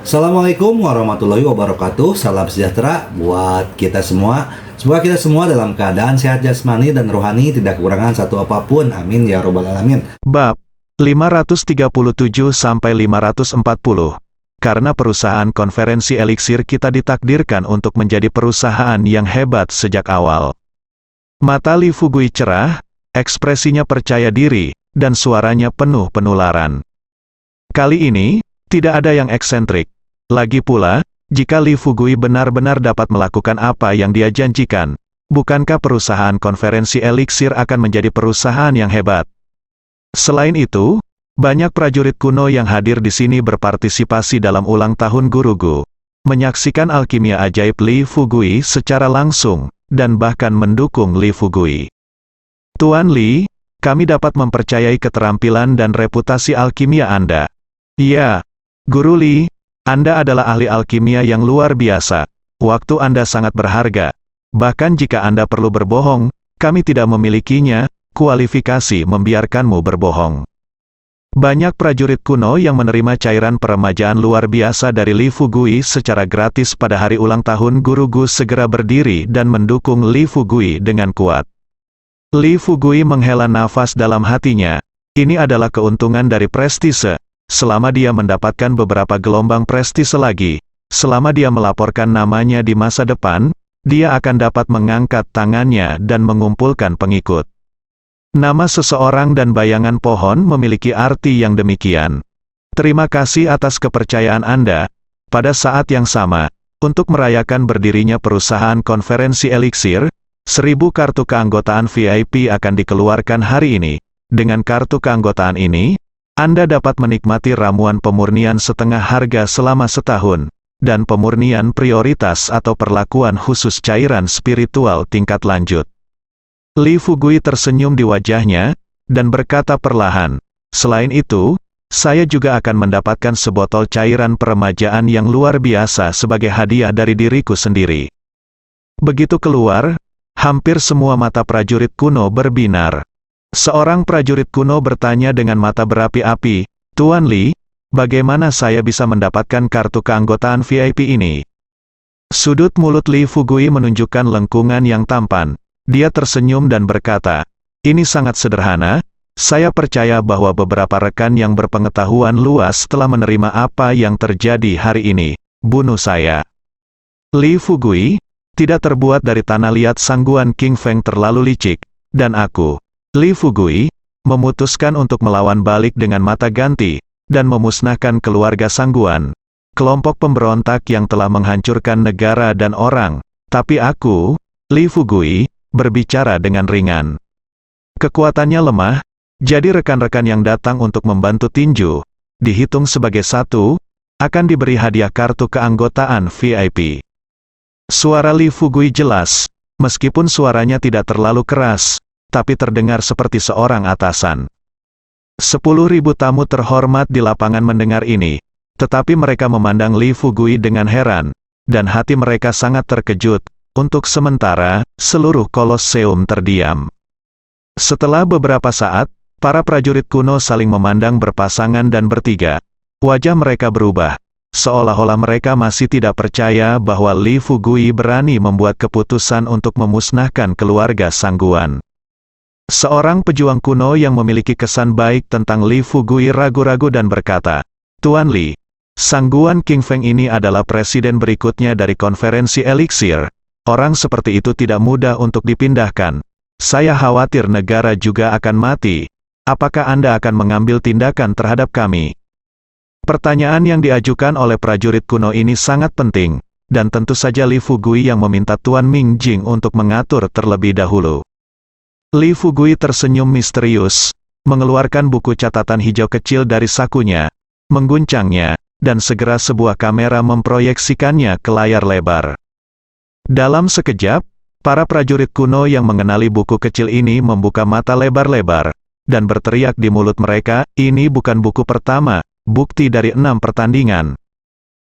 Assalamualaikum warahmatullahi wabarakatuh. Salam sejahtera buat kita semua. Semoga kita semua dalam keadaan sehat jasmani dan rohani, tidak kekurangan satu apapun. Amin ya robbal alamin. Bab 537-540. Karena perusahaan konferensi eliksir kita ditakdirkan untuk menjadi perusahaan yang hebat sejak awal. Mata Li Fugui cerah, ekspresinya percaya diri, dan suaranya penuh penularan. Kali ini, tidak ada yang eksentrik. Lagi pula, jika Li Fugui benar-benar dapat melakukan apa yang dia janjikan, bukankah perusahaan konferensi eliksir akan menjadi perusahaan yang hebat? Selain itu, banyak prajurit kuno yang hadir di sini berpartisipasi dalam ulang tahun Gurugu, menyaksikan alkimia ajaib Li Fugui secara langsung, dan bahkan mendukung Li Fugui. Tuan Li, kami dapat mempercayai keterampilan dan reputasi alkimia Anda. Ya, Guru Li, Anda adalah ahli alkimia yang luar biasa. Waktu Anda sangat berharga. Bahkan jika Anda perlu berbohong, kami tidak memilikinya, kualifikasi membiarkanmu berbohong. Banyak prajurit kuno yang menerima cairan peremajaan luar biasa dari Li Fugui secara gratis pada hari ulang tahun Gurugu segera berdiri dan mendukung Li Fugui dengan kuat. Li Fugui menghela nafas dalam hatinya. Ini adalah keuntungan dari prestise. Selama dia mendapatkan beberapa gelombang prestise lagi, selama dia melaporkan namanya di masa depan, dia akan dapat mengangkat tangannya dan mengumpulkan pengikut. Nama seseorang dan bayangan pohon memiliki arti yang demikian. Terima kasih atas kepercayaan Anda. Pada saat yang sama, untuk merayakan berdirinya perusahaan konferensi eliksir, 1000 kartu keanggotaan VIP akan dikeluarkan hari ini. Dengan kartu keanggotaan ini, Anda dapat menikmati ramuan pemurnian setengah harga selama setahun, dan pemurnian prioritas atau perlakuan khusus cairan spiritual tingkat lanjut. Li Fugui tersenyum di wajahnya, dan berkata perlahan, selain itu, saya juga akan mendapatkan sebotol cairan peremajaan yang luar biasa sebagai hadiah dari diriku sendiri. Begitu keluar, hampir semua mata prajurit kuno berbinar. Seorang prajurit kuno bertanya dengan mata berapi-api, Tuan Li, bagaimana saya bisa mendapatkan kartu keanggotaan VIP ini? Sudut mulut Li Fugui menunjukkan lengkungan yang tampan. Dia tersenyum dan berkata, ini sangat sederhana, saya percaya bahwa beberapa rekan yang berpengetahuan luas telah menerima apa yang terjadi hari ini, bunuh saya. Li Fugui, tidak terbuat dari tanah liat sangguan King Feng terlalu licik, dan aku, Li Fugui, memutuskan untuk melawan balik dengan mata ganti, dan memusnahkan keluarga Sangguan, kelompok pemberontak yang telah menghancurkan negara dan orang, tapi aku, Li Fugui, berbicara dengan ringan. Kekuatannya lemah, jadi rekan-rekan yang datang untuk membantu tinju, dihitung sebagai satu, akan diberi hadiah kartu keanggotaan VIP. Suara Li Fugui jelas, meskipun suaranya tidak terlalu keras, tapi terdengar seperti seorang atasan. 10.000 tamu terhormat di lapangan mendengar ini, tetapi mereka memandang Li Fugui dengan heran, dan hati mereka sangat terkejut. Untuk sementara, seluruh kolosseum terdiam. Setelah beberapa saat, para prajurit kuno saling memandang berpasangan dan bertiga. Wajah mereka berubah, seolah-olah mereka masih tidak percaya bahwa Li Fugui berani membuat keputusan untuk memusnahkan keluarga Sangguan. Seorang pejuang kuno yang memiliki kesan baik tentang Li Fugui ragu-ragu dan berkata, Tuan Li, Sangguan King Feng ini adalah presiden berikutnya dari konferensi eliksir. Orang seperti itu tidak mudah untuk dipindahkan. Saya khawatir negara juga akan mati. Apakah Anda akan mengambil tindakan terhadap kami? Pertanyaan yang diajukan oleh prajurit kuno ini sangat penting, dan tentu saja Li Fugui yang meminta Tuan Ming Jing untuk mengatur terlebih dahulu. Li Fugui tersenyum misterius, mengeluarkan buku catatan hijau kecil dari sakunya, mengguncangnya, dan segera sebuah kamera memproyeksikannya ke layar lebar. Dalam sekejap, para prajurit kuno yang mengenali buku kecil ini membuka mata lebar-lebar, dan berteriak di mulut mereka, ini bukan buku pertama, bukti dari 6 pertandingan.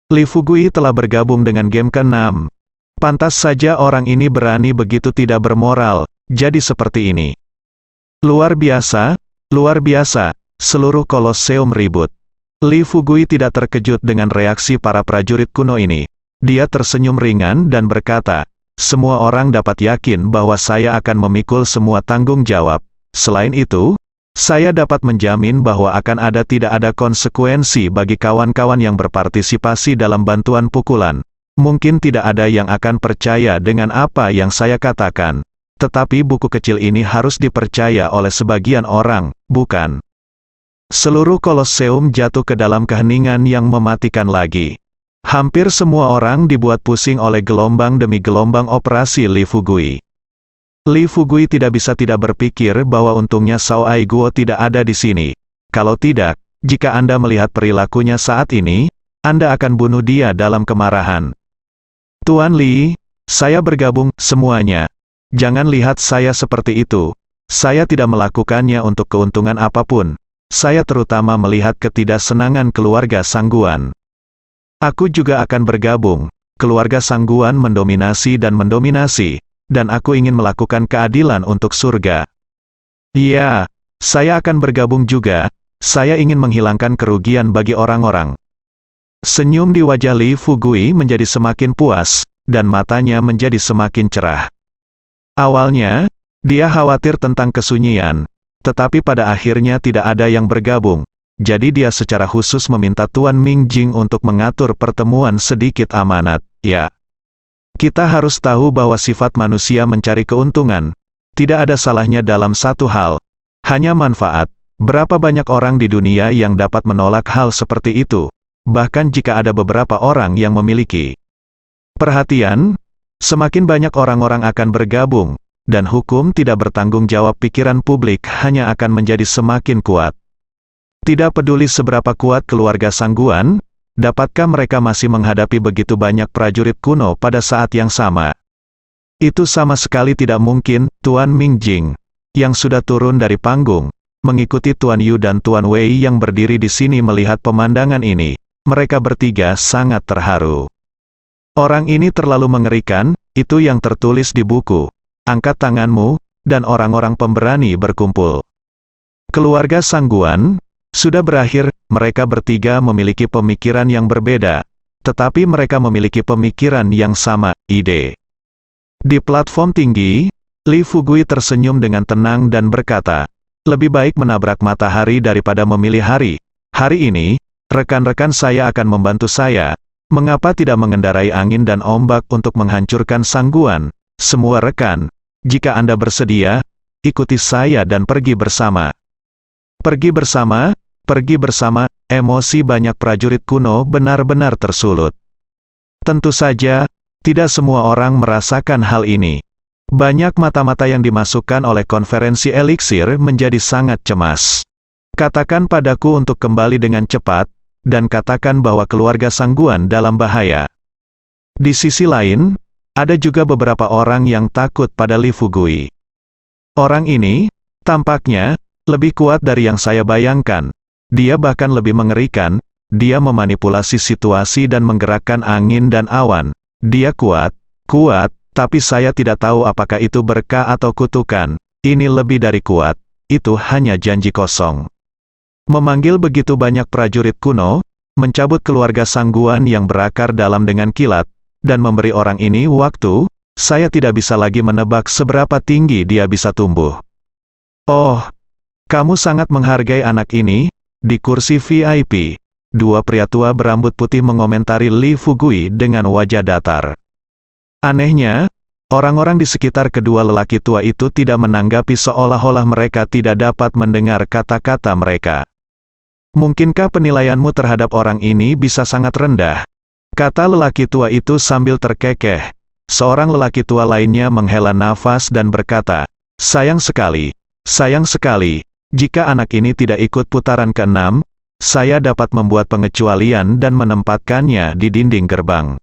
Li Fugui telah bergabung dengan game ke-6. Pantas saja orang ini berani begitu tidak bermoral, jadi seperti ini. Luar biasa, seluruh kolosseum ribut. Li Fugui tidak terkejut dengan reaksi para prajurit kuno ini. Dia tersenyum ringan dan berkata, "Semua orang dapat yakin bahwa saya akan memikul semua tanggung jawab. Selain itu, saya dapat menjamin bahwa akan tidak ada konsekuensi bagi kawan-kawan yang berpartisipasi dalam bantuan pukulan. Mungkin tidak ada yang akan percaya dengan apa yang saya katakan. Tetapi buku kecil ini harus dipercaya oleh sebagian orang, bukan?" Seluruh Koloseum jatuh ke dalam keheningan yang mematikan lagi. Hampir semua orang dibuat pusing oleh gelombang demi gelombang operasi Li Fugui. Li Fugui tidak bisa tidak berpikir bahwa untungnya Sao Aiguo tidak ada di sini. Kalau tidak, jika Anda melihat perilakunya saat ini, Anda akan bunuh dia dalam kemarahan. "Tuan Li, saya bergabung, semuanya. Jangan lihat saya seperti itu. Saya tidak melakukannya untuk keuntungan apapun. Saya terutama melihat ketidaksenangan keluarga Sangguan. Aku juga akan bergabung. Keluarga Sangguan mendominasi, dan aku ingin melakukan keadilan untuk surga. Iya, saya akan bergabung juga. Saya ingin menghilangkan kerugian bagi orang-orang." Senyum di wajah Li Fugui menjadi semakin puas, dan matanya menjadi semakin cerah. Awalnya, dia khawatir tentang kesunyian, tetapi pada akhirnya tidak ada yang bergabung. Jadi dia secara khusus meminta Tuan Mingjing untuk mengatur pertemuan sedikit amanat. Ya, kita harus tahu bahwa sifat manusia mencari keuntungan. Tidak ada salahnya dalam satu hal, hanya manfaat. Berapa banyak orang di dunia yang dapat menolak hal seperti itu, bahkan jika ada beberapa orang yang memiliki perhatian, semakin banyak orang-orang akan bergabung, dan hukum tidak bertanggung jawab. Pikiran publik hanya akan menjadi semakin kuat. Tidak peduli seberapa kuat keluarga Sangguan, dapatkah mereka masih menghadapi begitu banyak prajurit kuno pada saat yang sama? Itu sama sekali tidak mungkin. Tuan Mingjing, yang sudah turun dari panggung, mengikuti Tuan Yu dan Tuan Wei yang berdiri di sini melihat pemandangan ini. Mereka bertiga sangat terharu. Orang ini terlalu mengerikan, itu yang tertulis di buku. Angkat tanganmu, dan orang-orang pemberani berkumpul. Keluarga Sangguan sudah berakhir. Mereka bertiga memiliki pemikiran yang berbeda, tetapi mereka memiliki pemikiran yang sama, ide. Di platform tinggi, Li Fugui tersenyum dengan tenang dan berkata, "Lebih baik menabrak matahari daripada memilih hari. Hari ini, rekan-rekan saya akan membantu saya. Mengapa tidak mengendarai angin dan ombak untuk menghancurkan Sangguan? Semua rekan, jika Anda bersedia, ikuti saya dan pergi bersama." Pergi bersama, pergi bersama. Emosi banyak prajurit kuno benar-benar tersulut. Tentu saja, tidak semua orang merasakan hal ini. Banyak mata-mata yang dimasukkan oleh konferensi eliksir menjadi sangat cemas. Katakan padaku untuk kembali dengan cepat, dan katakan bahwa keluarga Sangguan dalam bahaya. Di sisi lain, ada juga beberapa orang yang takut pada Li Fugui. Orang ini, tampaknya, lebih kuat dari yang saya bayangkan. Dia bahkan lebih mengerikan. Dia memanipulasi situasi dan menggerakkan angin dan awan. Dia kuat, tapi saya tidak tahu apakah itu berkah atau kutukan. Ini lebih dari kuat, itu hanya janji kosong. Memanggil begitu banyak prajurit kuno, mencabut keluarga Sangguan yang berakar dalam dengan kilat, dan memberi orang ini waktu, saya tidak bisa lagi menebak seberapa tinggi dia bisa tumbuh. "Oh, kamu sangat menghargai anak ini." Di kursi VIP, dua pria tua berambut putih mengomentari Li Fugui dengan wajah datar. Anehnya, orang-orang di sekitar kedua lelaki tua itu tidak menanggapi, seolah-olah mereka tidak dapat mendengar kata-kata mereka. "Mungkinkah penilaianmu terhadap orang ini bisa sangat rendah?" kata lelaki tua itu sambil terkekeh. Seorang lelaki tua lainnya menghela nafas dan berkata, sayang sekali, jika anak ini tidak ikut putaran ke-6, saya dapat membuat pengecualian dan menempatkannya di dinding gerbang."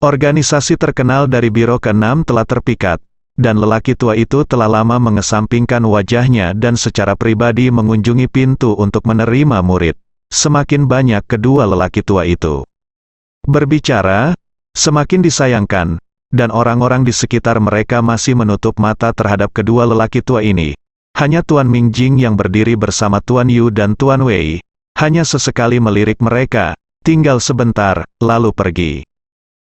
Organisasi terkenal dari Biro ke-6 telah terpikat, dan lelaki tua itu telah lama mengesampingkan wajahnya dan secara pribadi mengunjungi pintu untuk menerima murid. Semakin banyak kedua lelaki tua itu berbicara, semakin disayangkan, dan orang-orang di sekitar mereka masih menutup mata terhadap kedua lelaki tua ini. Hanya Tuan Mingjing yang berdiri bersama Tuan Yu dan Tuan Wei. hanya sesekali melirik mereka, tinggal sebentar, lalu pergi.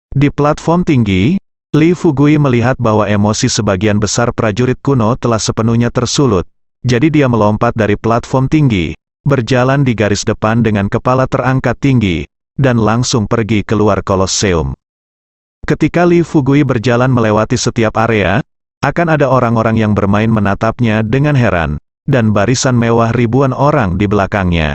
Di platform tinggi, Li Fugui melihat bahwa emosi sebagian besar prajurit kuno telah sepenuhnya tersulut, jadi dia melompat dari platform tinggi, berjalan di garis depan dengan kepala terangkat tinggi, dan langsung pergi keluar Kolosseum. Ketika Li Fugui berjalan melewati setiap area, akan ada orang-orang yang bermain menatapnya dengan heran, dan barisan mewah ribuan orang di belakangnya.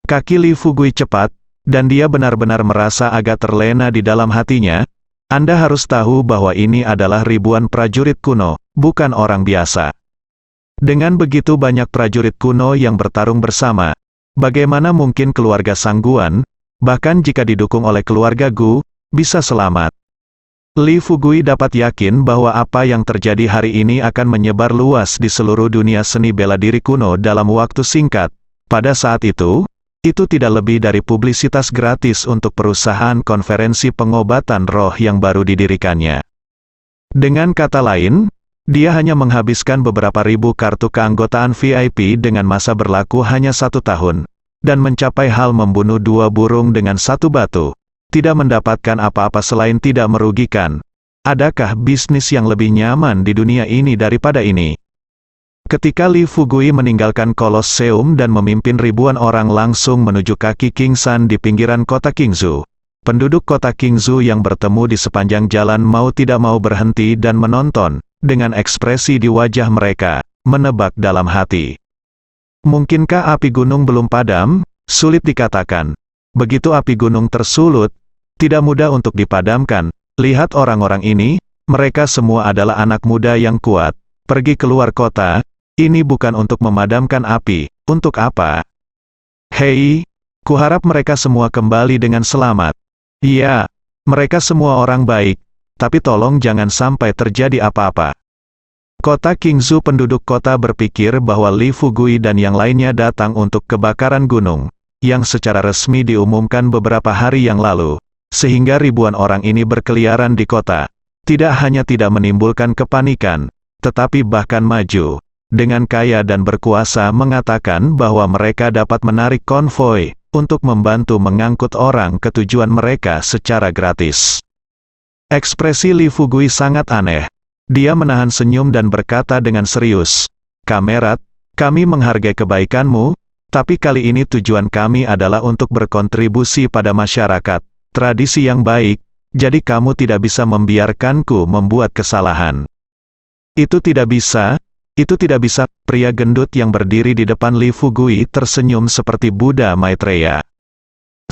Kaki Li Fugui cepat, dan dia benar-benar merasa agak terlena di dalam hatinya. Anda harus tahu bahwa ini adalah ribuan prajurit kuno, bukan orang biasa. Dengan begitu banyak prajurit kuno yang bertarung bersama, bagaimana mungkin keluarga Sangguan, bahkan jika didukung oleh keluarga Gu, bisa selamat? Li Fugui dapat yakin bahwa apa yang terjadi hari ini akan menyebar luas di seluruh dunia seni bela diri kuno dalam waktu singkat. Pada saat itu tidak lebih dari publisitas gratis untuk perusahaan konferensi pengobatan roh yang baru didirikannya. Dengan kata lain, dia hanya menghabiskan beberapa ribu kartu keanggotaan VIP dengan masa berlaku hanya 1 tahun, dan mencapai hal membunuh 2 burung dengan 1 batu. Tidak mendapatkan apa-apa selain tidak merugikan. Adakah bisnis yang lebih nyaman di dunia ini daripada ini? Ketika Li Fugui meninggalkan Kolosseum dan memimpin ribuan orang langsung menuju kaki Kingsan di pinggiran kota Qingzhou, penduduk kota Qingzhou yang bertemu di sepanjang jalan mau tidak mau berhenti dan menonton, dengan ekspresi di wajah mereka, menebak dalam hati. Mungkinkah api gunung belum padam? Sulit dikatakan. Begitu api gunung tersulut, tidak mudah untuk dipadamkan. Lihat orang-orang ini, mereka semua adalah anak muda yang kuat. Pergi keluar kota, ini bukan untuk memadamkan api, untuk apa? Hei, kuharap mereka semua kembali dengan selamat. Iya, mereka semua orang baik, tapi tolong jangan sampai terjadi apa-apa. Kota Qingzhou, penduduk kota berpikir bahwa Li Fugui dan yang lainnya datang untuk kebakaran gunung, yang secara resmi diumumkan beberapa hari yang lalu, sehingga ribuan orang ini berkeliaran di kota. Tidak hanya tidak menimbulkan kepanikan, tetapi bahkan maju, dengan kaya dan berkuasa mengatakan bahwa mereka dapat menarik konvoi, untuk membantu mengangkut orang ke tujuan mereka secara gratis. Ekspresi Li Fugui sangat aneh. Dia menahan senyum dan berkata dengan serius, "Kamerat, kami menghargai kebaikanmu, tapi kali ini tujuan kami adalah untuk berkontribusi pada masyarakat, tradisi yang baik, jadi kamu tidak bisa membiarkanku membuat kesalahan." Itu tidak bisa, pria gendut yang berdiri di depan Li Fugui tersenyum seperti Buddha Maitreya.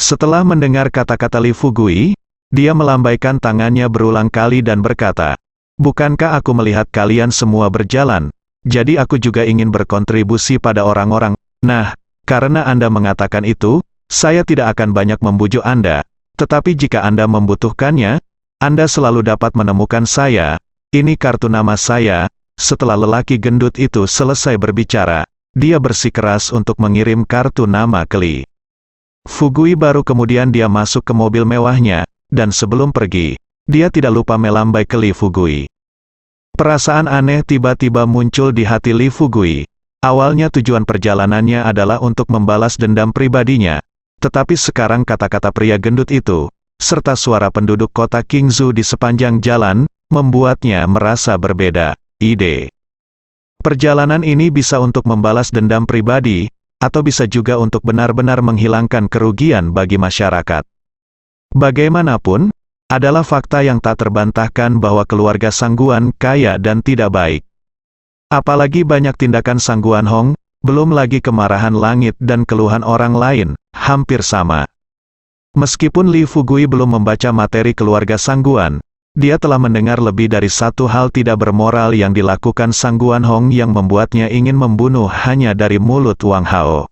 Setelah mendengar kata-kata Li Fugui, dia melambaikan tangannya berulang kali dan berkata, "Bukankah aku melihat kalian semua berjalan? Jadi aku juga ingin berkontribusi pada orang-orang. Nah, karena Anda mengatakan itu, saya tidak akan banyak membujuk Anda. Tetapi jika Anda membutuhkannya, Anda selalu dapat menemukan saya. Ini kartu nama saya." Setelah lelaki gendut itu selesai berbicara, dia bersikeras untuk mengirim kartu nama ke Li Fugui. Baru kemudian dia masuk ke mobil mewahnya, dan sebelum pergi, dia tidak lupa melambai ke Li Fugui. Perasaan aneh tiba-tiba muncul di hati Li Fugui. Awalnya tujuan perjalanannya adalah untuk membalas dendam pribadinya, tetapi sekarang kata-kata pria gendut itu, serta suara penduduk kota Qingzhou di sepanjang jalan, membuatnya merasa berbeda. Ide perjalanan ini bisa untuk membalas dendam pribadi, atau bisa juga untuk benar-benar menghilangkan kerugian bagi masyarakat. Bagaimanapun, adalah fakta yang tak terbantahkan bahwa keluarga Sangguan kaya dan tidak baik. Apalagi banyak tindakan Sangguan Hong, belum lagi kemarahan langit dan keluhan orang lain, hampir sama. Meskipun Li Fugui belum membaca materi keluarga Sangguan, dia telah mendengar lebih dari satu hal tidak bermoral yang dilakukan Sangguan Hong yang membuatnya ingin membunuh hanya dari mulut Wang Hao.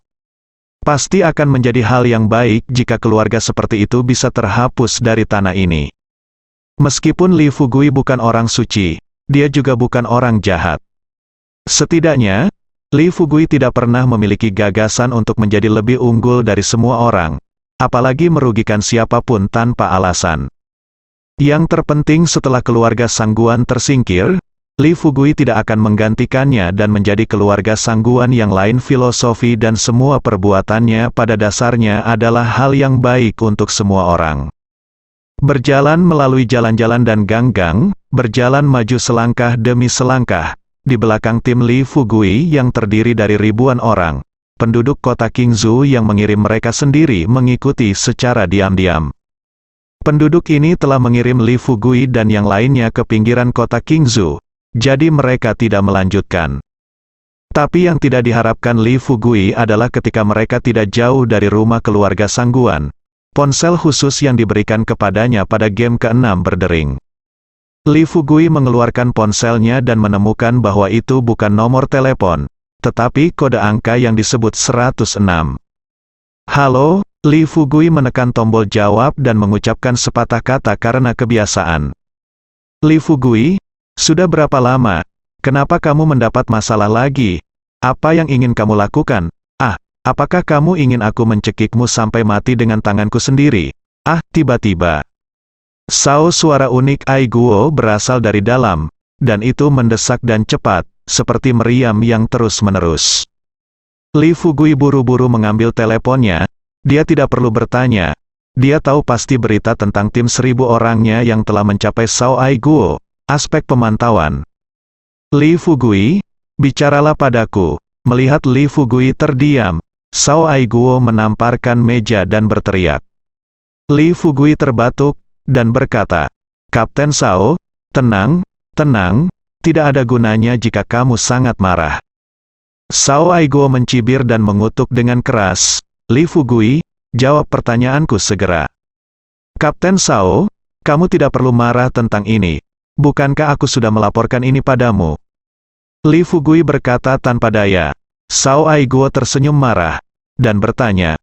Pasti akan menjadi hal yang baik jika keluarga seperti itu bisa terhapus dari tanah ini. Meskipun Li Fugui bukan orang suci, dia juga bukan orang jahat. Setidaknya, Li Fugui tidak pernah memiliki gagasan untuk menjadi lebih unggul dari semua orang, apalagi merugikan siapapun tanpa alasan. Yang terpenting setelah keluarga Sangguan tersingkir, Li Fugui tidak akan menggantikannya dan menjadi keluarga Sangguan yang lain. Filosofi dan semua perbuatannya pada dasarnya adalah hal yang baik untuk semua orang. Berjalan melalui jalan-jalan dan gang-gang, berjalan maju selangkah demi selangkah, di belakang tim Li Fugui yang terdiri dari ribuan orang, penduduk kota Qingzhou yang mengirim mereka sendiri mengikuti secara diam-diam. Penduduk ini telah mengirim Li Fugui dan yang lainnya ke pinggiran kota Qingzhou, jadi mereka tidak melanjutkan. Tapi yang tidak diharapkan Li Fugui adalah ketika mereka tidak jauh dari rumah keluarga Sangguan, ponsel khusus yang diberikan kepadanya pada game ke-6 berdering. Li Fugui mengeluarkan ponselnya dan menemukan bahwa itu bukan nomor telepon, tetapi kode angka yang disebut 106. Halo, Li Fugui menekan tombol jawab dan mengucapkan sepatah kata karena kebiasaan. Li Fugui, sudah berapa lama? Kenapa kamu mendapat masalah lagi? Apa yang ingin kamu lakukan? Apakah kamu ingin aku mencekikmu sampai mati dengan tanganku sendiri? Tiba-tiba. Suara unik Ai Guo berasal dari dalam, dan itu mendesak dan cepat, seperti meriam yang terus-menerus. Li Fugui buru-buru mengambil teleponnya, dia tidak perlu bertanya. Dia tahu pasti berita tentang tim 1000 orangnya yang telah mencapai Sao Ai Guo. Aspek pemantauan. Li Fugui, bicaralah padaku. Melihat Li Fugui terdiam, Sao Ai Guo menamparkan meja dan berteriak. Li Fugui terbatuk, dan berkata, Kapten Sao, tenang, tidak ada gunanya jika kamu sangat marah. Sao Ai Guo mencibir dan mengutuk dengan keras. Li Fugui, jawab pertanyaanku segera. Kapten Sao, kamu tidak perlu marah tentang ini. Bukankah aku sudah melaporkan ini padamu? Li Fugui berkata tanpa daya. Sao Ai Guo tersenyum marah, dan bertanya,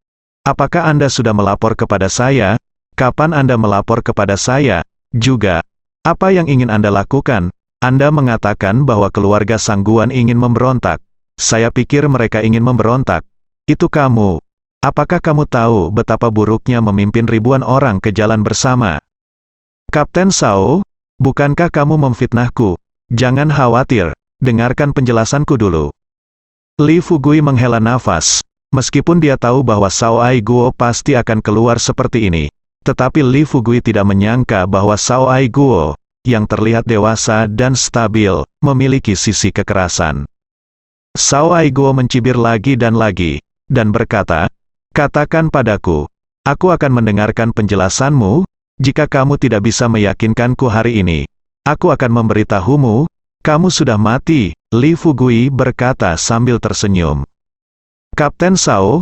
apakah Anda sudah melapor kepada saya? Kapan Anda melapor kepada saya? Juga, apa yang ingin Anda lakukan? Anda mengatakan bahwa keluarga Sangguan ingin memberontak. Saya pikir mereka ingin memberontak. Itu kamu. Apakah kamu tahu betapa buruknya memimpin ribuan orang ke jalan bersama? Kapten Sao, bukankah kamu memfitnahku? Jangan khawatir, dengarkan penjelasanku dulu. Li Fugui menghela nafas, meskipun dia tahu bahwa Sao Ai Guo pasti akan keluar seperti ini. Tetapi Li Fugui tidak menyangka bahwa Sao Ai Guo, yang terlihat dewasa dan stabil, memiliki sisi kekerasan. Sao Ai Guo mencibir lagi, dan berkata, katakan padaku, aku akan mendengarkan penjelasanmu. Jika kamu tidak bisa meyakinkanku hari ini, aku akan memberitahumu, kamu sudah mati. Li Fugui berkata sambil tersenyum. Kapten Sao,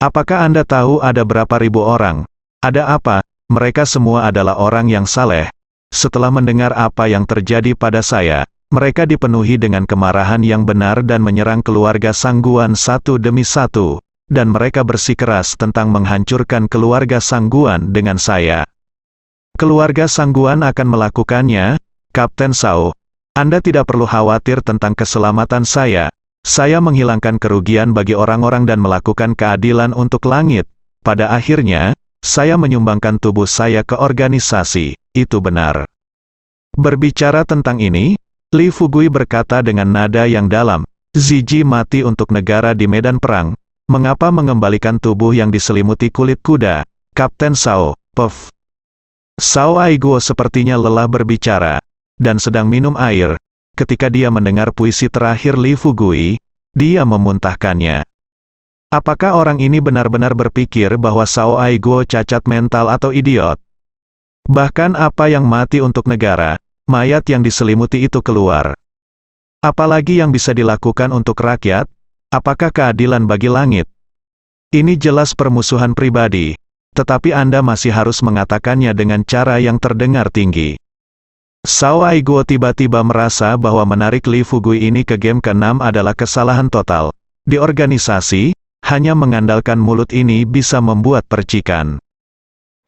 apakah Anda tahu ada berapa ribu orang? Ada apa? Mereka semua adalah orang yang saleh. Setelah mendengar apa yang terjadi pada saya, mereka dipenuhi dengan kemarahan yang benar dan menyerang keluarga Sangguan satu demi satu, dan mereka bersikeras tentang menghancurkan keluarga Sangguan dengan saya. Keluarga Sangguan akan melakukannya, Kapten Sao. Anda tidak perlu khawatir tentang keselamatan saya. Saya menghilangkan kerugian bagi orang-orang dan melakukan keadilan untuk langit. Pada akhirnya, saya menyumbangkan tubuh saya ke organisasi. Itu benar. Berbicara tentang ini, Li Fugui berkata dengan nada yang dalam, Ziji mati untuk negara di medan perang. Mengapa mengembalikan tubuh yang diselimuti kulit kuda? Kapten Sao, puff. Sao Ai Guo sepertinya lelah berbicara, dan sedang minum air. Ketika dia mendengar puisi terakhir Li Fugui, dia memuntahkannya. Apakah orang ini benar-benar berpikir bahwa Sao Ai Guo cacat mental atau idiot? Bahkan apa yang mati untuk negara, mayat yang diselimuti itu keluar. Apalagi yang bisa dilakukan untuk rakyat? Apakah keadilan bagi langit? Ini jelas permusuhan pribadi. Tetapi Anda masih harus mengatakannya dengan cara yang terdengar tinggi. Sao Ai Guo tiba-tiba merasa bahwa menarik Li Fugui ini ke game ke-6 adalah kesalahan total. Di organisasi, hanya mengandalkan mulut ini bisa membuat percikan.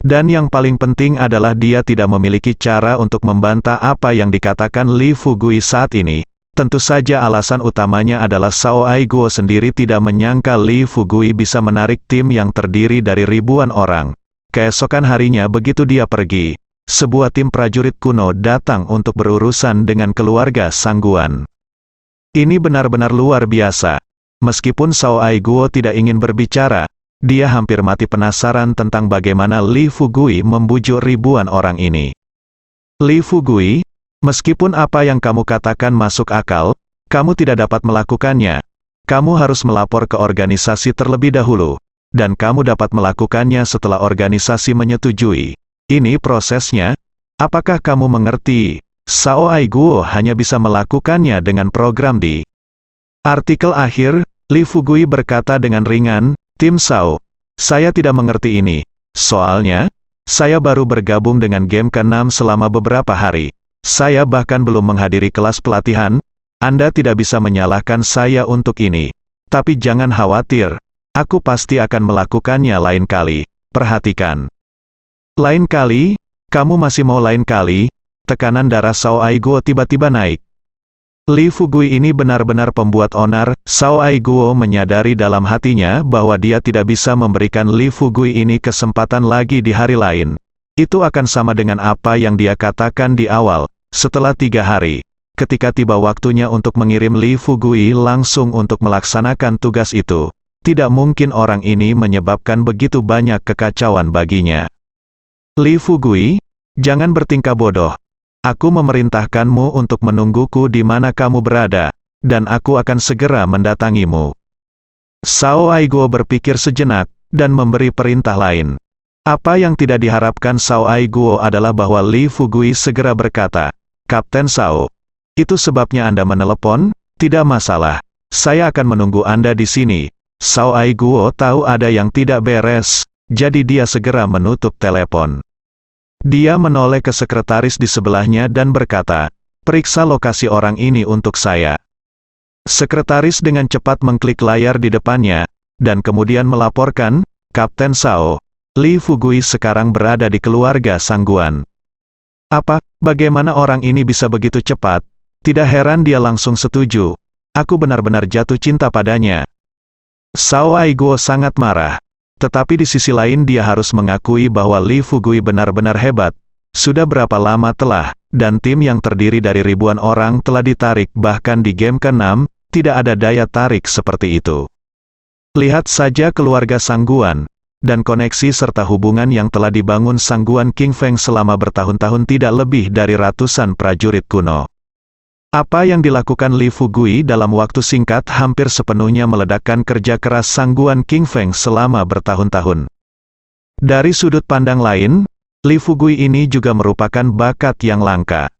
Dan yang paling penting adalah dia tidak memiliki cara untuk membantah apa yang dikatakan Li Fugui saat ini. Tentu saja alasan utamanya adalah Sao Ai Guo sendiri tidak menyangka Li Fugui bisa menarik tim yang terdiri dari ribuan orang. Keesokan harinya begitu dia pergi, sebuah tim prajurit kuno datang untuk berurusan dengan keluarga Sang Guan. Ini benar-benar luar biasa. Meskipun Cao Aiguo tidak ingin berbicara, dia hampir mati penasaran tentang bagaimana Li Fugui membujuk ribuan orang ini. Li Fugui, meskipun apa yang kamu katakan masuk akal, kamu tidak dapat melakukannya. Kamu harus melapor ke organisasi terlebih dahulu, dan kamu dapat melakukannya setelah organisasi menyetujui. Ini prosesnya. Apakah kamu mengerti? Cao Aiguo hanya bisa melakukannya dengan program di artikel akhir. Li Fugui berkata dengan ringan, "Tim Cao, saya tidak mengerti ini. Soalnya, saya baru bergabung dengan game ke-6 selama beberapa hari. Saya bahkan belum menghadiri kelas pelatihan. Anda tidak bisa menyalahkan saya untuk ini. Tapi jangan khawatir, aku pasti akan melakukannya lain kali. Perhatikan." Lain kali? Kamu masih mau lain kali? Tekanan darah Cao Aiguo tiba-tiba naik. Li Fugui ini benar-benar pembuat onar. Cao Aiguo menyadari dalam hatinya bahwa dia tidak bisa memberikan Li Fugui ini kesempatan lagi di hari lain. Itu akan sama dengan apa yang dia katakan di awal. Setelah 3 hari, ketika tiba waktunya untuk mengirim Li Fugui langsung untuk melaksanakan tugas itu, tidak mungkin orang ini menyebabkan begitu banyak kekacauan baginya. Li Fugui, jangan bertingkah bodoh. Aku memerintahkanmu untuk menungguku di mana kamu berada, dan aku akan segera mendatangimu. Cao Aiguo berpikir sejenak, dan memberi perintah lain. Apa yang tidak diharapkan Cao Aiguo adalah bahwa Li Fugui segera berkata, "Kapten Cao, itu sebabnya Anda menelepon? Tidak masalah. Saya akan menunggu Anda di sini." Cao Aiguo tahu ada yang tidak beres, jadi dia segera menutup telepon. Dia menoleh ke sekretaris di sebelahnya dan berkata, "Periksa lokasi orang ini untuk saya." Sekretaris dengan cepat mengklik layar di depannya, dan kemudian melaporkan, "Kapten Cao, Li Fugui sekarang berada di keluarga Sang Guan." "Apa? Bagaimana orang ini bisa begitu cepat?" Tidak heran dia langsung setuju. "Aku benar-benar jatuh cinta padanya." Cao Aiguo sangat marah. Tetapi di sisi lain dia harus mengakui bahwa Li Fugui benar-benar hebat. Sudah berapa lama telah, dan tim yang terdiri dari ribuan orang telah ditarik bahkan di game ke-6, tidak ada daya tarik seperti itu. Lihat saja keluarga Sang Guan, dan koneksi serta hubungan yang telah dibangun Sang Guan King Feng selama bertahun-tahun tidak lebih dari ratusan prajurit kuno. Apa yang dilakukan Li Fugui dalam waktu singkat hampir sepenuhnya meledakkan kerja keras Sang Guan King Feng selama bertahun-tahun. Dari sudut pandang lain, Li Fugui ini juga merupakan bakat yang langka.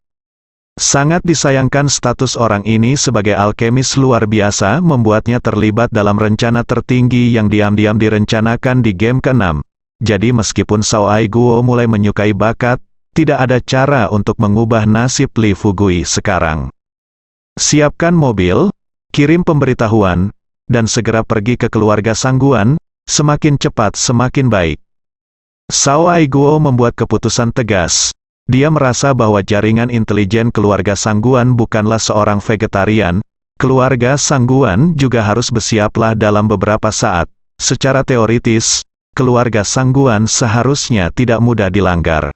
Sangat disayangkan status orang ini sebagai alkemis luar biasa membuatnya terlibat dalam rencana tertinggi yang diam-diam direncanakan di game ke-6. Jadi meskipun Cao Aiguo mulai menyukai bakat, tidak ada cara untuk mengubah nasib Li Fugui sekarang. Siapkan mobil, kirim pemberitahuan, dan segera pergi ke keluarga Sang Guan, semakin cepat semakin baik. Cao Aiguo membuat keputusan tegas. Dia merasa bahwa jaringan intelijen keluarga Sang Guan bukanlah seorang vegetarian. Keluarga Sang Guan juga harus bersiaplah dalam beberapa saat. Secara teoritis, keluarga Sang Guan seharusnya tidak mudah dilanggar.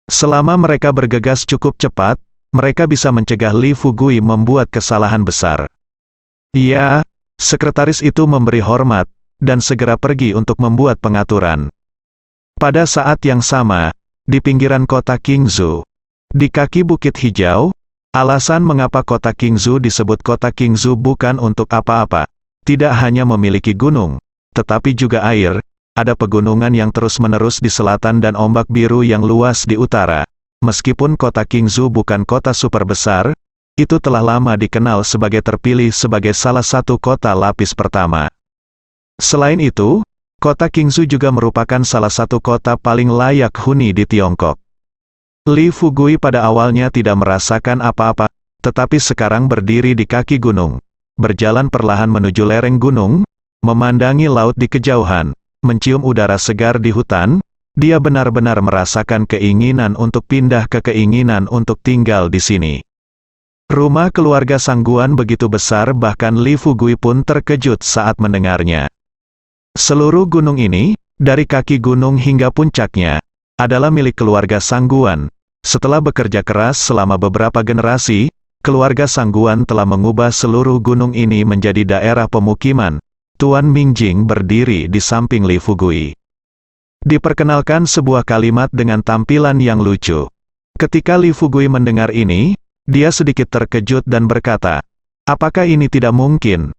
Selama mereka bergegas cukup cepat, mereka bisa mencegah Li Fugui membuat kesalahan besar. "Iya," sekretaris itu memberi hormat, dan segera pergi untuk membuat pengaturan. Pada saat yang sama, di pinggiran kota Qingzhou, di kaki Bukit Hijau, alasan mengapa kota Qingzhou disebut kota Qingzhou bukan untuk apa-apa. Tidak hanya memiliki gunung, tetapi juga air. Ada pegunungan yang terus-menerus di selatan dan ombak biru yang luas di utara. Meskipun kota Qingzhou bukan kota super besar, itu telah lama dikenal sebagai terpilih sebagai salah satu kota lapis pertama. Selain itu, kota Qingzhou juga merupakan salah satu kota paling layak huni di Tiongkok. Li Fugui pada awalnya tidak merasakan apa-apa, tetapi sekarang berdiri di kaki gunung, berjalan perlahan menuju lereng gunung, memandangi laut di kejauhan, mencium udara segar di hutan. Dia benar-benar merasakan keinginan untuk pindah ke keinginan untuk tinggal di sini. Rumah keluarga Sang Guan begitu besar bahkan Li Fugui pun terkejut saat mendengarnya. Seluruh gunung ini, dari kaki gunung hingga puncaknya, adalah milik keluarga Sangguan. Setelah bekerja keras selama beberapa generasi, keluarga Sangguan telah mengubah seluruh gunung ini menjadi daerah pemukiman. Tuan Mingjing berdiri di samping Li Fugui. Diperkenalkan sebuah kalimat dengan tampilan yang lucu. Ketika Li Fugui mendengar ini, dia sedikit terkejut dan berkata, "Apakah ini tidak mungkin?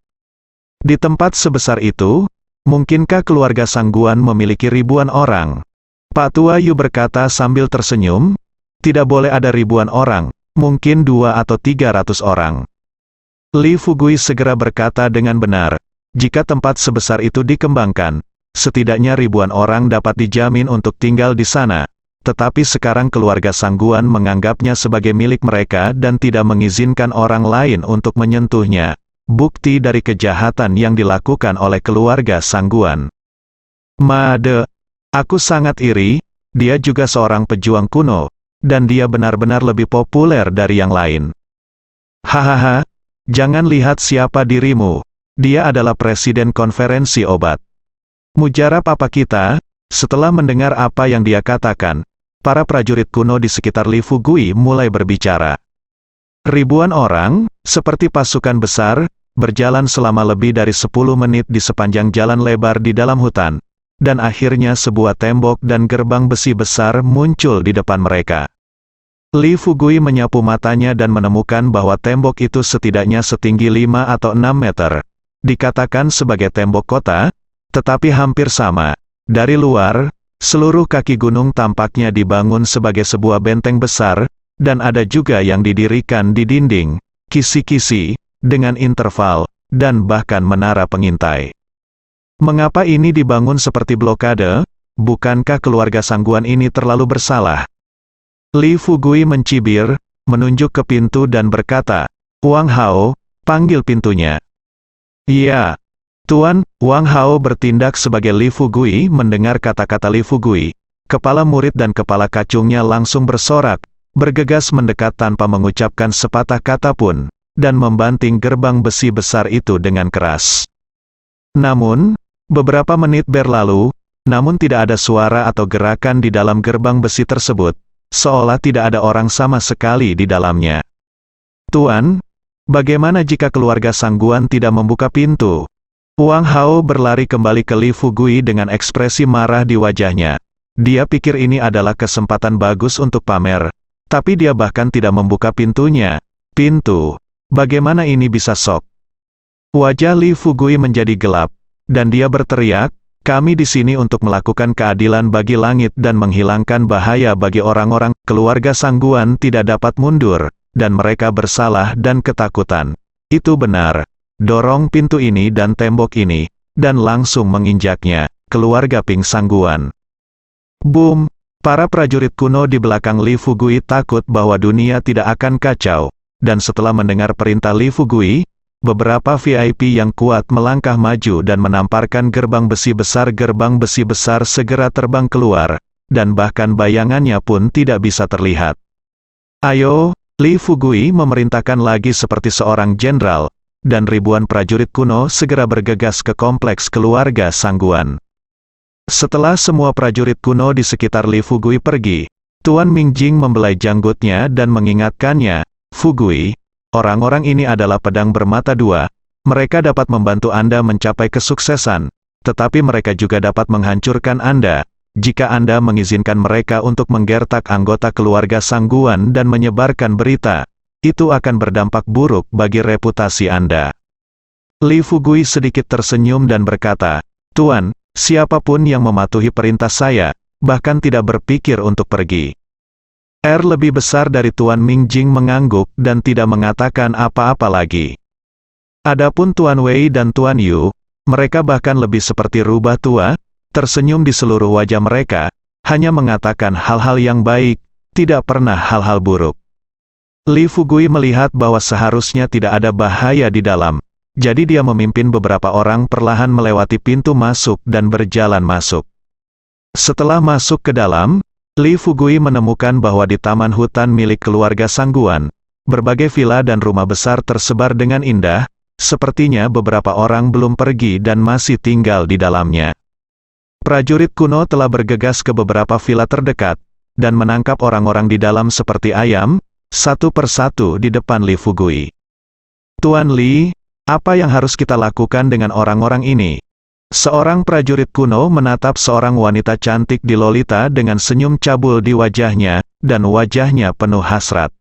Di tempat sebesar itu, mungkinkah keluarga Sangguan memiliki ribuan orang?" Pak Tua Yu berkata sambil tersenyum, "Tidak boleh ada ribuan orang, mungkin 2 atau 300 orang." Li Fugui segera berkata dengan benar, "Jika tempat sebesar itu dikembangkan, setidaknya ribuan orang dapat dijamin untuk tinggal di sana. Tetapi sekarang keluarga Sangguan menganggapnya sebagai milik mereka dan tidak mengizinkan orang lain untuk menyentuhnya. Bukti dari kejahatan yang dilakukan oleh keluarga Sangguan. Made, aku sangat iri, dia juga seorang pejuang kuno, dan dia benar-benar lebih populer dari yang lain. Hahaha, jangan lihat siapa dirimu, dia adalah presiden konferensi obat. Mujarab apa kita?" Setelah mendengar apa yang dia katakan, para prajurit kuno di sekitar Li Fugui mulai berbicara. Ribuan orang, seperti pasukan besar, berjalan selama lebih dari 10 menit di sepanjang jalan lebar di dalam hutan, dan akhirnya sebuah tembok dan gerbang besi besar muncul di depan mereka. Li Fugui menyapu matanya dan menemukan bahwa tembok itu setidaknya setinggi 5 atau 6 meter. Dikatakan sebagai tembok kota, tetapi hampir sama. Dari luar, seluruh kaki gunung tampaknya dibangun sebagai sebuah benteng besar, dan ada juga yang didirikan di dinding, kisi-kisi, dengan interval, dan bahkan menara pengintai. Mengapa ini dibangun seperti blokade? Bukankah keluarga Sangguan ini terlalu bersalah? Li Fugui mencibir, menunjuk ke pintu dan berkata, "Wang Hao, panggil pintunya." "Iya, Tuan." Wang Hao bertindak sebagai Li Fugui. Mendengar kata-kata Li Fugui, kepala murid dan kepala kacungnya langsung bersorak, bergegas mendekat tanpa mengucapkan sepatah kata pun, dan membanting gerbang besi besar itu dengan keras. Namun, beberapa menit berlalu, namun tidak ada suara atau gerakan di dalam gerbang besi tersebut, seolah tidak ada orang sama sekali di dalamnya. "Tuan, bagaimana jika keluarga Sangguan tidak membuka pintu?" Wang Hao berlari kembali ke Li Fugui dengan ekspresi marah di wajahnya. Dia pikir ini adalah kesempatan bagus untuk pamer, tapi dia bahkan tidak membuka pintunya. "Pintu? Bagaimana ini bisa sok?" Wajah Li Fugui menjadi gelap, dan dia berteriak, "Kami di sini untuk melakukan keadilan bagi langit dan menghilangkan bahaya bagi orang-orang." Keluarga Sangguan tidak dapat mundur, dan mereka bersalah dan ketakutan. Itu benar. Dorong pintu ini dan tembok ini, dan langsung menginjaknya. Keluarga Ping Sangguan. Boom! Para prajurit kuno di belakang Li Fugui takut bahwa dunia tidak akan kacau, dan setelah mendengar perintah Li Fugui, beberapa VIP yang kuat melangkah maju dan menamparkan gerbang besi besar. Gerbang besi besar segera terbang keluar, dan bahkan bayangannya pun tidak bisa terlihat. "Ayo!" Li Fugui memerintahkan lagi seperti seorang jenderal, dan ribuan prajurit kuno segera bergegas ke kompleks keluarga Sangguan. Setelah semua prajurit kuno di sekitar Li Fugui pergi, Tuan Mingjing membelai janggutnya dan mengingatkannya, "Fugui, orang-orang ini adalah pedang bermata dua. Mereka dapat membantu Anda mencapai kesuksesan, tetapi mereka juga dapat menghancurkan Anda, jika Anda mengizinkan mereka untuk menggertak anggota keluarga Sangguan dan menyebarkan berita. Itu akan berdampak buruk bagi reputasi Anda." Li Fugui sedikit tersenyum dan berkata, "Tuan, siapapun yang mematuhi perintah saya, bahkan tidak berpikir untuk pergi." Lebih besar dari Tuan Mingjing mengangguk dan tidak mengatakan apa-apa lagi. Adapun Tuan Wei dan Tuan Yu, mereka bahkan lebih seperti rubah tua, tersenyum di seluruh wajah mereka, hanya mengatakan hal-hal yang baik, tidak pernah hal-hal buruk. Li Fugui melihat bahwa seharusnya tidak ada bahaya di dalam, jadi dia memimpin beberapa orang perlahan melewati pintu masuk dan berjalan masuk. Setelah masuk ke dalam, Li Fugui menemukan bahwa di taman hutan milik keluarga Sangguan, berbagai villa dan rumah besar tersebar dengan indah, sepertinya beberapa orang belum pergi dan masih tinggal di dalamnya. Prajurit kuno telah bergegas ke beberapa villa terdekat, dan menangkap orang-orang di dalam seperti ayam, satu persatu di depan Li Fugui. Tuan Li, apa yang harus kita lakukan dengan orang-orang ini? Seorang prajurit kuno menatap seorang wanita cantik di Lolita dengan senyum cabul di wajahnya, dan wajahnya penuh hasrat.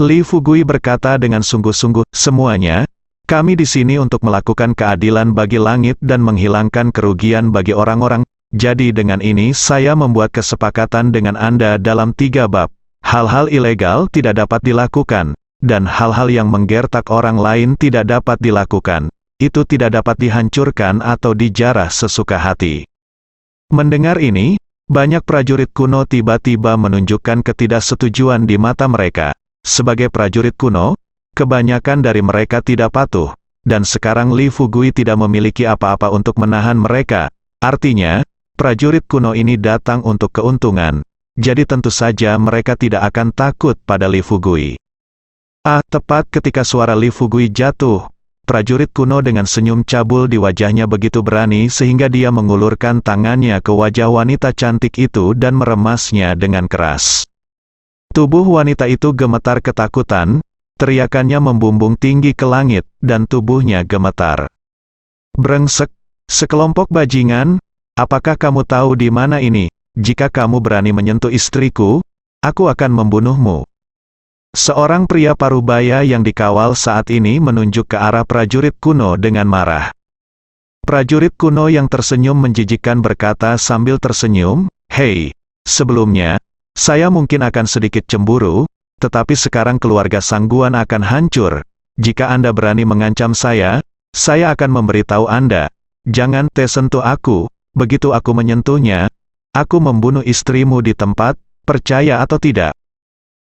Li Fugui berkata dengan sungguh-sungguh, semuanya, kami di sini untuk melakukan keadilan bagi langit dan menghilangkan kerugian bagi orang-orang. Jadi dengan ini saya membuat kesepakatan dengan Anda dalam 3 bab. Hal-hal ilegal tidak dapat dilakukan, dan hal-hal yang menggertak orang lain tidak dapat dilakukan. Itu tidak dapat dihancurkan atau dijarah sesuka hati. Mendengar ini, banyak prajurit kuno tiba-tiba menunjukkan ketidaksetujuan di mata mereka. Sebagai prajurit kuno, kebanyakan dari mereka tidak patuh, dan sekarang Li Fugui tidak memiliki apa-apa untuk menahan mereka. Artinya, prajurit kuno ini datang untuk keuntungan, jadi tentu saja mereka tidak akan takut pada Li Fugui. Tepat ketika suara Li Fugui jatuh, prajurit kuno dengan senyum cabul di wajahnya begitu berani sehingga dia mengulurkan tangannya ke wajah wanita cantik itu dan meremasnya dengan keras. Tubuh wanita itu gemetar ketakutan, teriakannya membumbung tinggi ke langit, dan tubuhnya gemetar. Brengsek, sekelompok bajingan, apakah kamu tahu di mana ini? Jika kamu berani menyentuh istriku, aku akan membunuhmu. Seorang pria parubaya yang dikawal saat ini menunjuk ke arah prajurit kuno dengan marah. Prajurit kuno yang tersenyum menjijikkan berkata sambil tersenyum, "Hei, sebelumnya, saya mungkin akan sedikit cemburu, tetapi sekarang keluarga Sangguan akan hancur. Jika Anda berani mengancam saya akan memberitahu Anda. Jangan sentuh aku, begitu aku menyentuhnya, aku membunuh istrimu di tempat, percaya atau tidak."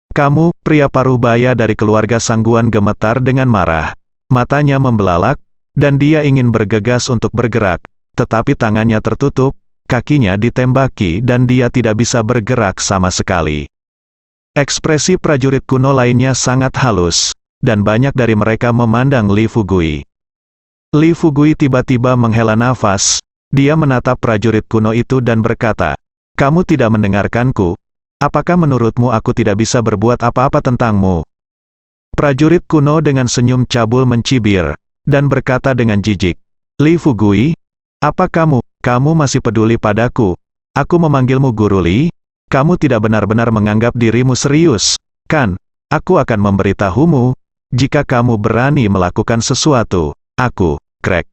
Kamu, pria parubaya dari keluarga Sangguan gemetar dengan marah. Matanya membelalak, dan dia ingin bergegas untuk bergerak, tetapi tangannya tertutup, kakinya ditembaki dan dia tidak bisa bergerak sama sekali. Ekspresi prajurit kuno lainnya sangat halus, dan banyak dari mereka memandang Li Fugui. Li Fugui tiba-tiba menghela nafas, dia menatap prajurit kuno itu dan berkata, "Kamu tidak mendengarkanku? Apakah menurutmu aku tidak bisa berbuat apa-apa tentangmu?" Prajurit kuno dengan senyum cabul mencibir, dan berkata dengan jijik, "Li Fugui, apa kamu masih peduli padaku? Aku memanggilmu Guru Li? Kamu tidak benar-benar menganggap dirimu serius, kan? Aku akan memberitahumu, jika kamu berani melakukan sesuatu, aku, krek."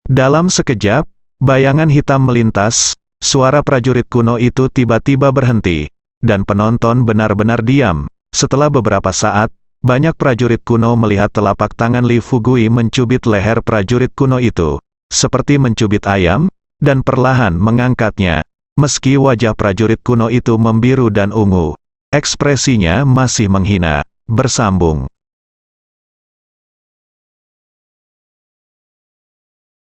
Dalam sekejap, bayangan hitam melintas, suara prajurit kuno itu tiba-tiba berhenti, dan penonton benar-benar diam. Setelah beberapa saat, banyak prajurit kuno melihat telapak tangan Li Fugui mencubit leher prajurit kuno itu, seperti mencubit ayam, dan perlahan mengangkatnya. Meski wajah prajurit kuno itu membiru dan ungu, ekspresinya masih menghina. Bersambung.